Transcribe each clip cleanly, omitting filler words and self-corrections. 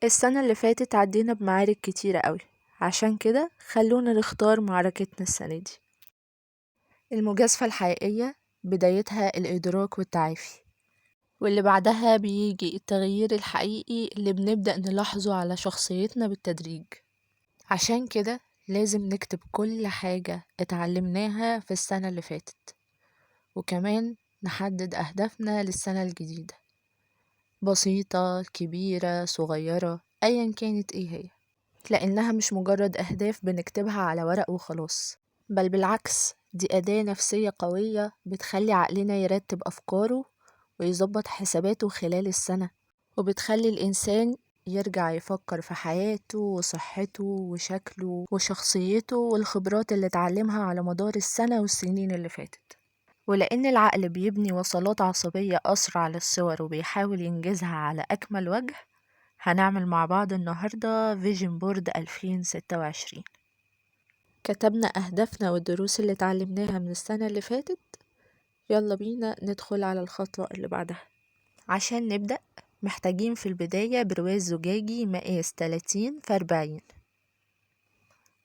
السنة اللي فاتت عدينا بمعارك كتيرة قوي، عشان كده خلونا نختار معركتنا السنة دي. المجازفة الحقيقية بدايتها الإدراك والتعافي، واللي بعدها بيجي التغيير الحقيقي اللي بنبدأ نلاحظه على شخصيتنا بالتدريج. عشان كده لازم نكتب كل حاجة اتعلمناها في السنة اللي فاتت، وكمان نحدد أهدافنا للسنة الجديدة، بسيطة كبيرة صغيرة أيا كانت ايه هي، لأنها مش مجرد أهداف بنكتبها على ورق وخلاص، بل بالعكس دي أداة نفسية قوية بتخلي عقلنا يرتب أفكاره ويظبط حساباته خلال السنة، وبتخلي الإنسان يرجع يفكر في حياته وصحته وشكله وشخصيته والخبرات اللي اتعلمها على مدار السنة والسنين اللي فاتت. ولأن العقل بيبني وصلات عصبية أسرع للصور وبيحاول ينجزها على أكمل وجه، هنعمل مع بعض النهاردة فيجن بورد 2026. كتبنا أهدافنا والدروس اللي اتعلمناها من السنة اللي فاتت. يلا بينا ندخل على الخطوة اللي بعدها. عشان نبدأ محتاجين في البداية برواز زجاجي مقاس 30 في 40.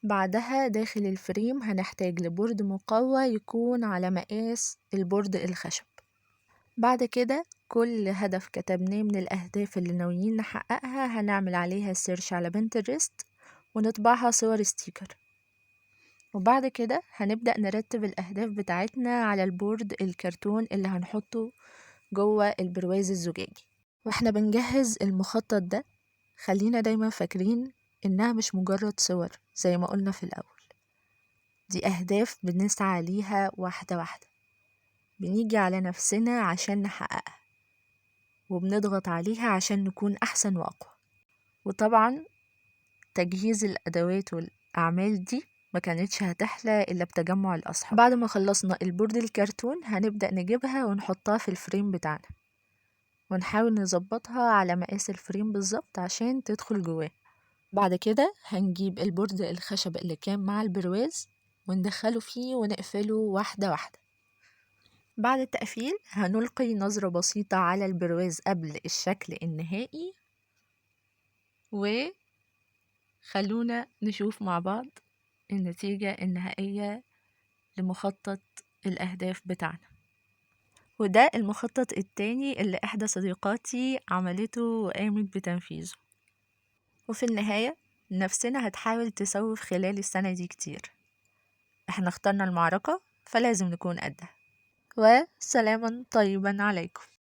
بعدها داخل الفريم هنحتاج لبورد مقوى يكون على مقاس البورد الخشب. بعد كده كل هدف كتبناه من الأهداف اللي ناويين نحققها هنعمل عليها سيرش على بنترست ونطبعها صور ستيكر. وبعد كده هنبدأ نرتب الأهداف بتاعتنا على البورد الكرتون اللي هنحطه جوه البرواز الزجاجي. واحنا بنجهز المخطط ده خلينا دايما فاكرين إنها مش مجرد صور زي ما قلنا في الأول، دي أهداف بنسعى ليها واحدة واحدة، بنيجي على نفسنا عشان نحققها وبنضغط عليها عشان نكون أحسن وأقوى. وطبعا تجهيز الأدوات والأعمال دي ما كانتش هتحلى إلا بتجمع الأصحاب. بعد ما خلصنا البورد الكرتون هنبدأ نجيبها ونحطها في الفريم بتاعنا، ونحاول نظبطها على مقاس الفريم بالظبط عشان تدخل جواه. بعد كده هنجيب البورد الخشب اللي كان مع البرواز وندخله فيه ونقفله واحدة واحدة. بعد التقفيل هنلقي نظرة بسيطة على البرواز قبل الشكل النهائي، وخلونا نشوف مع بعض النتيجة النهائية لمخطط الأهداف بتاعنا. وده المخطط التاني اللي إحدى صديقاتي عملته وقامت بتنفيذه. وفي النهاية نفسنا هتحاول تسوف خلال السنة دي كتير، احنا اخترنا المعركة فلازم نكون قدها. وسلاما طيبا عليكم.